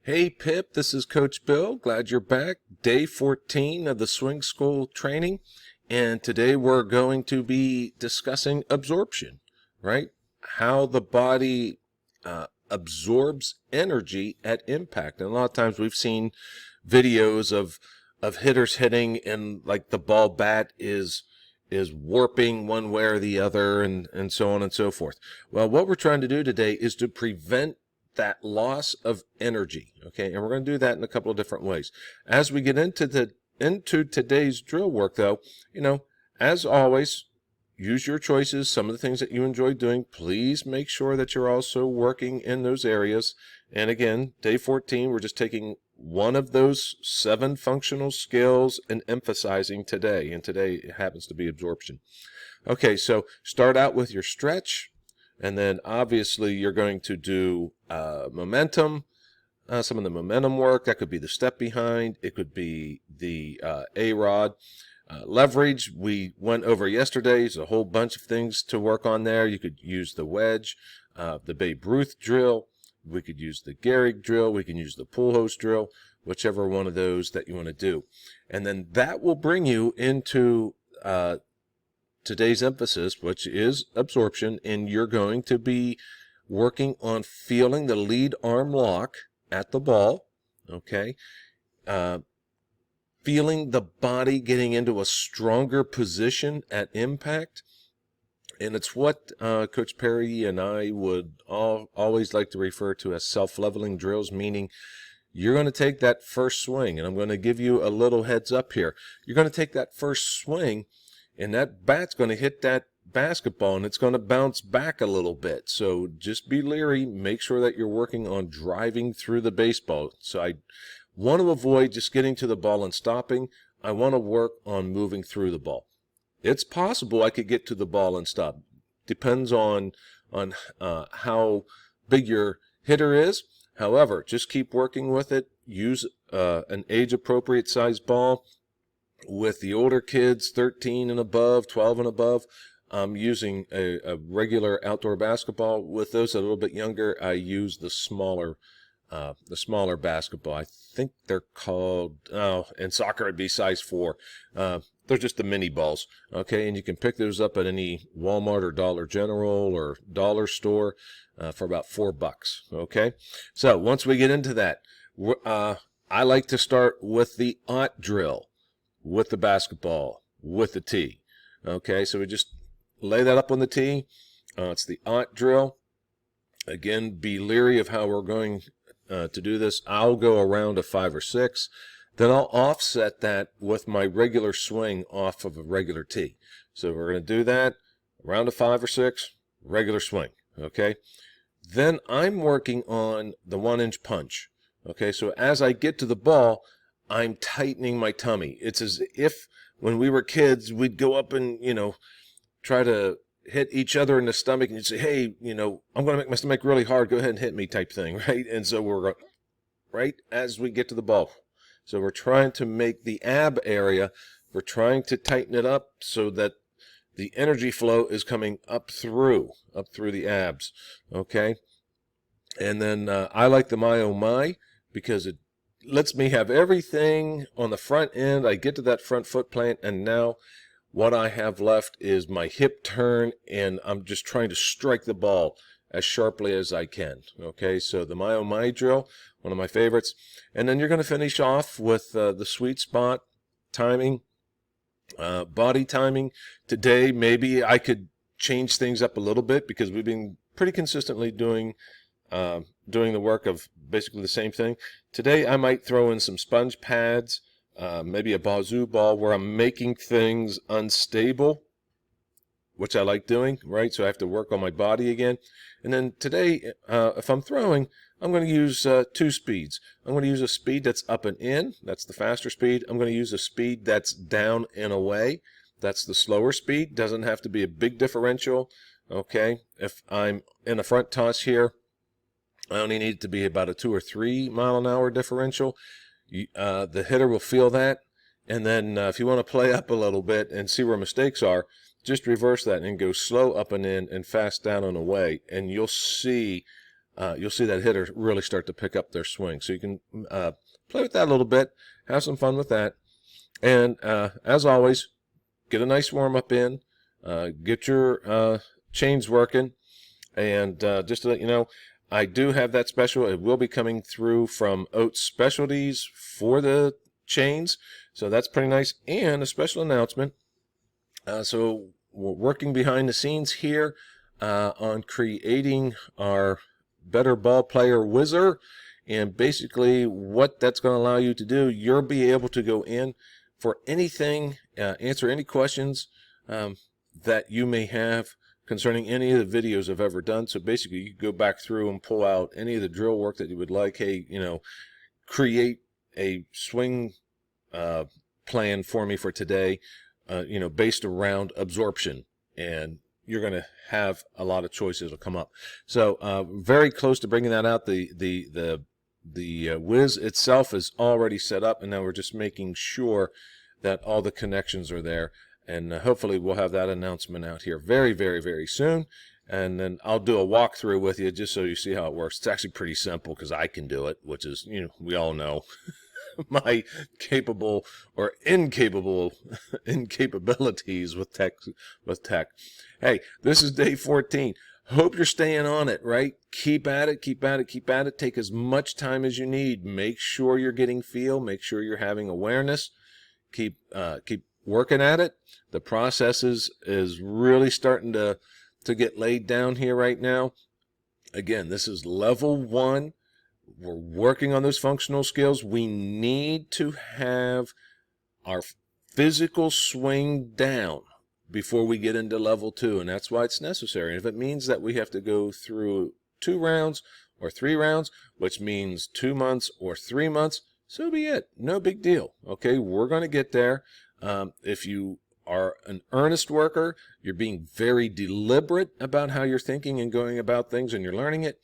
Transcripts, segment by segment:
Hey Pip, this is Coach Bill. Glad you're back. Day 14 of the swing school training. And today we're going to be discussing absorption, right? How the body absorbs energy at impact. And a lot of times we've seen videos of hitters hitting and like the ball bat is warping one way or the other and so on and so forth. Well, what we're trying to do today is to prevent that loss of energy, okay? And we're going to do that in a couple of different ways. As we get into today's drill work, though, as always, use your choices. Some of the things that you enjoy doing, please make sure that you're also working in those areas. And again, day 14, we're just taking one of those 7 functional skills and emphasizing today. And today it happens to be absorption. Okay, so start out with your stretch. And then obviously you're going to do momentum, some of the momentum work. That could be the step behind. It could be the A-rod. Leverage, we went over yesterday. There's a whole bunch of things to work on there. You could use the wedge, the Babe Ruth drill. We could use the Gehrig drill. We can use the pull hose drill, whichever one of those that you want to do. And then that will bring you into today's emphasis, which is absorption, and you're going to be working on feeling the lead arm lock at the ball, okay? Feeling the body getting into a stronger position at impact. And it's what Coach Perry and I would always like to refer to as self-leveling drills, meaning you're going to take that first swing, and I'm going to give you a little heads up here. You're going to take that first swing, and that bat's going to hit that basketball, and it's going to bounce back a little bit. So just be leery. Make sure that you're working on driving through the baseball. So I want to avoid just getting to the ball and stopping. I want to work on moving through the ball. It's possible I could get to the ball and stop. Depends on how big your hitter is. However, just keep working with it. Use an age-appropriate size ball. With the older kids, 13 and above, 12 and above, I'm using a regular outdoor basketball. With those a little bit younger, I use the smaller basketball. I think they're called, in soccer it'd be size 4. They're just the mini balls, okay? And you can pick those up at any Walmart or Dollar General or dollar store for about $4, okay? So once we get into that, I like to start with the aught drill. With the basketball, with the tee. Okay, so we just lay that up on the tee. It's the aught drill. Again, be leery of how we're going to do this. I'll go around a 5 or 6. Then I'll offset that with my regular swing off of a regular tee. So we're going to do that, around a 5 or 6, regular swing. Okay, then I'm working on the 1-inch punch. Okay, so as I get to the ball, I'm tightening my tummy. It's as if when we were kids, we'd go up and, try to hit each other in the stomach, and you'd say, hey, I'm going to make my stomach really hard. Go ahead and hit me type thing, right? And so we're going, right as we get to the ball. So we're trying to make the ab area, we're trying to tighten it up so that the energy flow is coming up through the abs, okay? And then I like the My Oh My because it lets me have everything on the front end. I get to that front foot plant, and now what I have left is my hip turn, and I'm just trying to strike the ball as sharply as I can. Okay, so the My Oh My drill, one of my favorites. And then you're going to finish off with the sweet spot timing, body timing. Today, maybe I could change things up a little bit because we've been pretty consistently doing the work of basically the same thing. Today I might throw in some sponge pads, maybe a bazoo ball where I'm making things unstable, which I like doing, right? So I have to work on my body again. And then today, if I'm throwing, I'm going to use 2 speeds. I'm going to use a speed that's up and in. That's the faster speed. I'm going to use a speed that's down and away. That's the slower speed. Doesn't have to be a big differential, okay? If I'm in a front toss here, I only need it to be about a 2 or 3 mile an hour differential. The hitter will feel that. And then if you want to play up a little bit and see where mistakes are, just reverse that and go slow up and in and fast down and away. And you'll see you'll see that hitter really start to pick up their swing. So you can play with that a little bit, have some fun with that. And as always, get a nice warm-up in, get your chains working, and just to let you know, I do have that special. It will be coming through from Oats Specialties for the chains, so that's pretty nice. And a special announcement. So we're working behind the scenes here on creating our Better Ball Player Wizard, and basically what that's going to allow you to do, you'll be able to go in for anything, answer any questions that you may have concerning any of the videos I've ever done. So basically you can go back through and pull out any of the drill work that you would like. Hey, create a swing plan for me for today, based around absorption, and you're going to have a lot of choices will come up. So very close to bringing that out. The Wiz itself is already set up, and now we're just making sure that all the connections are there. And hopefully we'll have that announcement out here very, very, very soon. And then I'll do a walkthrough with you just so you see how it works. It's actually pretty simple because I can do it, which is, we all know my capable or incapabilities with tech. Hey, this is day 14. Hope you're staying on it, right? Keep at it, keep at it, keep at it. Take as much time as you need. Make sure you're getting feel. Make sure you're having awareness. Keep working at it. The process is really starting to get laid down here right now. Again, this is level 1. We're working on those functional skills. We need to have our physical swing down before we get into level 2, and that's why it's necessary. And if it means that we have to go through 2 rounds or 3 rounds, which means 2 months or 3 months, so be it. No big deal. Okay, we're going to get there. If you are an earnest worker, you're being very deliberate about how you're thinking and going about things, and you're learning it,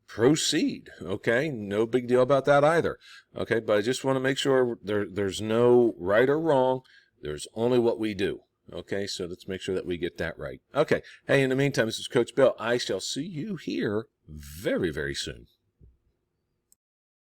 proceed. Okay, no big deal about that either. Okay, but I just want to make sure there's no right or wrong. There's only what we do. Okay, so let's make sure that we get that right. Okay, hey, in the meantime, this is Coach Bill. I shall see you here very, very soon.